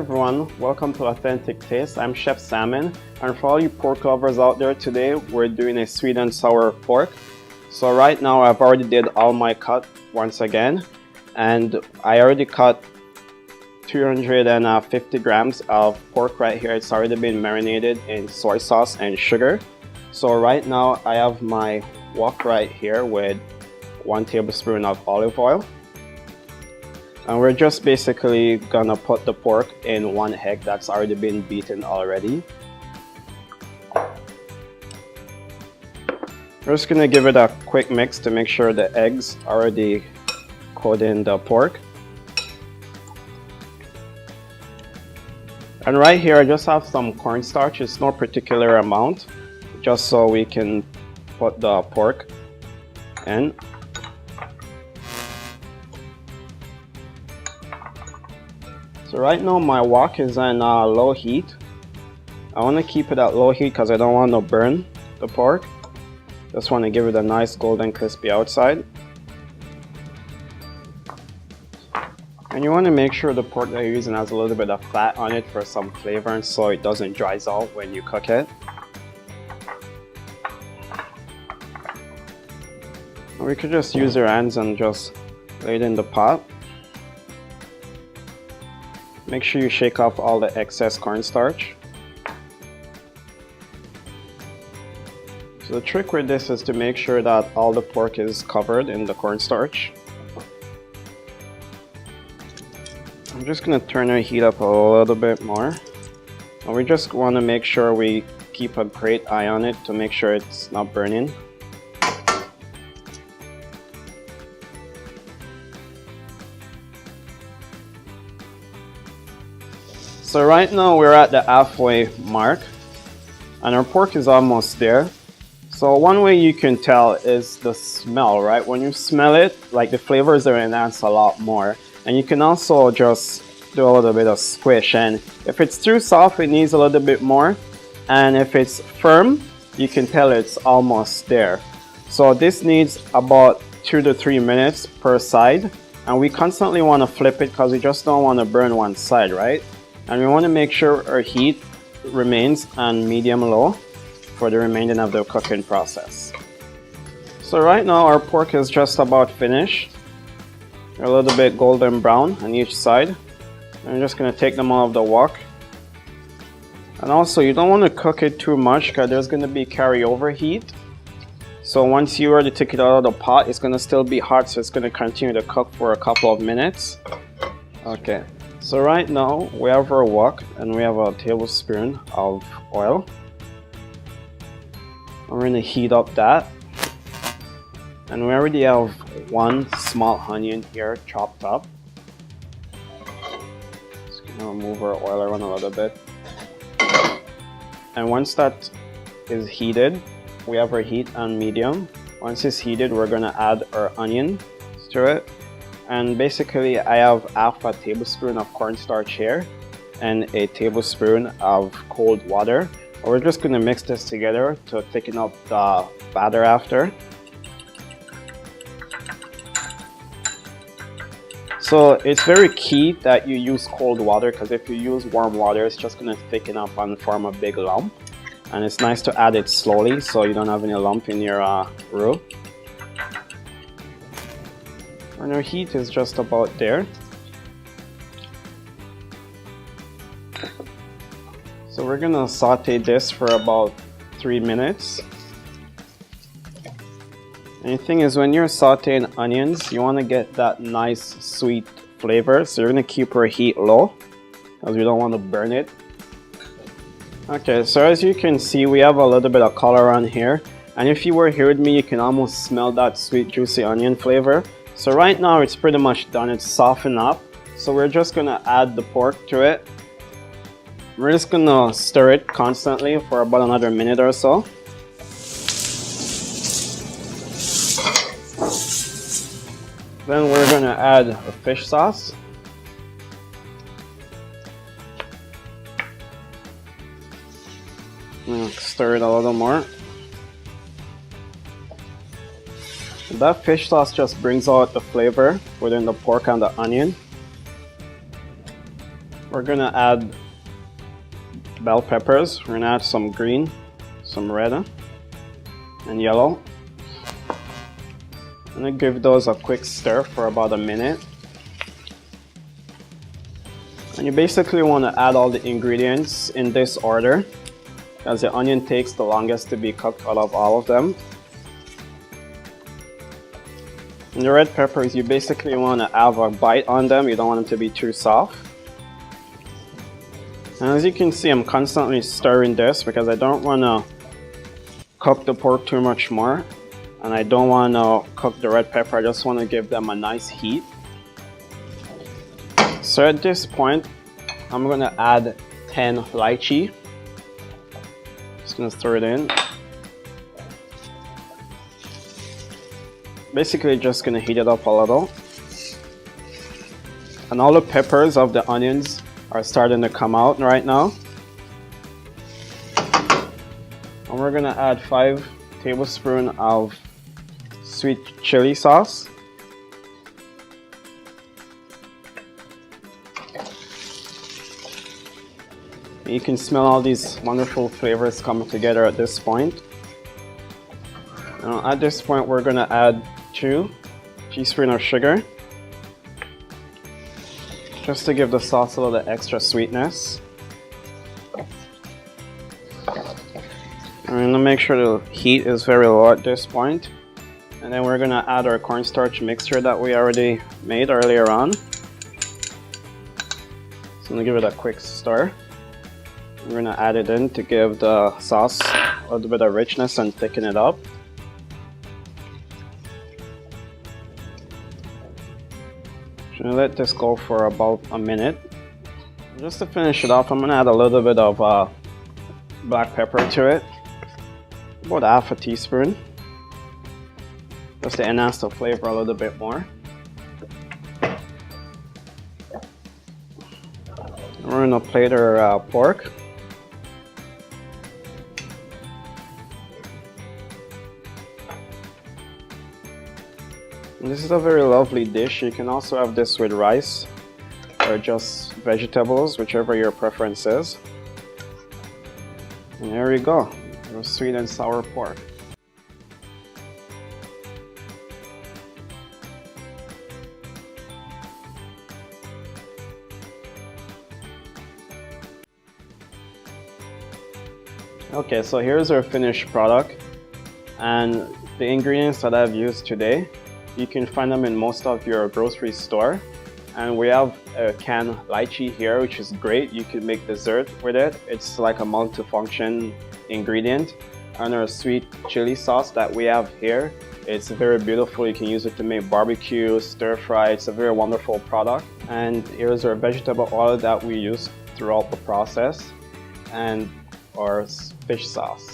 everyone, welcome to Authentic Taste. I'm Chef Salmon, and for all you pork lovers out there today, we're doing a sweet and sour pork. So right now I've already did all my cut once again, and I already cut 250 grams of pork right here. It's already been marinated in soy sauce and sugar. So right now I have my wok right here with 1 tablespoon of olive oil. And we're just basically gonna put the pork in 1 egg that's already been beaten already. We're just gonna give it a quick mix to make sure the eggs already coat in the pork. And right here I just have some cornstarch. It's no particular amount, just so we can put the pork in. So right now my wok is on low heat. I want to keep it at low heat because I don't want to burn the pork. Just want to give it a nice golden crispy outside. And you want to make sure the pork that you're using has a little bit of fat on it for some flavor and so it doesn't dry out when you cook it. Or we could just use your hands and just lay it in the pot. Make sure you shake off all the excess cornstarch. So the trick with this is to make sure that all the pork is covered in the cornstarch. I'm just going to turn our heat up a little bit more. And we just want to make sure we keep a great eye on it to make sure it's not burning. So right now we're at the halfway mark and our pork is almost there. So one way you can tell is the smell, right? When you smell it, like the flavors are enhanced a lot more. And you can also just do a little bit of squish, and if it's too soft it needs a little bit more, and if it's firm you can tell it's almost there. So this needs about 2 to 3 minutes per side, and we constantly want to flip it because we just don't want to burn one side, right? And we want to make sure our heat remains on medium-low for the remaining of the cooking process. So right now our pork is just about finished. They're a little bit golden brown on each side. I'm just going to take them out of the wok. And also you don't want to cook it too much because there's going to be carryover heat. So once you already take it out of the pot, it's going to still be hot, so it's going to continue to cook for a couple of minutes. Okay. So right now we have our wok and we have a tablespoon of oil. We're going to heat up that. And we already have 1 small onion here chopped up. Just going to move our oil around a little bit. And once that is heated, we have our heat on medium. Once it's heated, we're going to add our onion to it. And basically I have half a tablespoon of cornstarch here and a tablespoon of cold water. We're just going to mix this together to thicken up the batter after. So it's very key that you use cold water, because if you use warm water it's just going to thicken up and form a big lump. And it's nice to add it slowly so you don't have any lump in your roux. And our heat is just about there. So we're gonna saute this for about 3 minutes. And the thing is, when you're sauteing onions, you want to get that nice sweet flavor. So you're gonna keep our heat low because we don't want to burn it. Okay, so as you can see, we have a little bit of color on here. And if you were here with me, you can almost smell that sweet, juicy onion flavor. So right now it's pretty much done, it's softened up. So we're just gonna add the pork to it. We're just gonna stir it constantly for about another minute or so. Then we're gonna add a fish sauce. Stir it a little more. That fish sauce just brings out the flavor within the pork and the onion. we're gonna add bell peppers. We're gonna add some green, some red, and yellow. I'm gonna give those a quick stir for about a minute. And you basically want to add all the ingredients in this order, as the onion takes the longest to be cooked out of all of them. And the red peppers, you basically want to have a bite on them. You don't want them to be too soft. And as you can see, I'm constantly stirring this because I don't want to cook the pork too much more. And I don't want to cook the red pepper. I just want to give them a nice heat. So at this point, I'm going to add 10 lychee. Just going to throw it in. Basically just going to heat it up a little. And all the peppers of the onions are starting to come out right now. And we're going to add 5 tablespoons of sweet chili sauce. You can smell all these wonderful flavors coming together at this point. Now, at this point, we're going to add 2 teaspoons of sugar, just to give the sauce a little extra sweetness. I'm going to make sure the heat is very low at this point. And then we're going to add our cornstarch mixture that we already made earlier on. So I'm going to give it a quick stir. We're going to add it in to give the sauce a little bit of richness and thicken it up. I'm going to let this go for about a minute. Just to finish it off, I'm going to add a little bit of black pepper to it. About half a teaspoon. Just to enhance the flavor a little bit more. We're going to plate our pork. And this is a very lovely dish. You can also have this with rice or just vegetables, whichever your preference is. And there you go, your sweet and sour pork. Okay, so here's our finished product, and the ingredients that I've used today, you can find them in most of your grocery store. And we have a canned lychee here, which is great. You can make dessert with it. It's like a multifunction ingredient. And our sweet chili sauce that we have here, it's very beautiful. You can use it to make barbecue, stir fry. It's a very wonderful product. And here's our vegetable oil that we use throughout the process, and our fish sauce.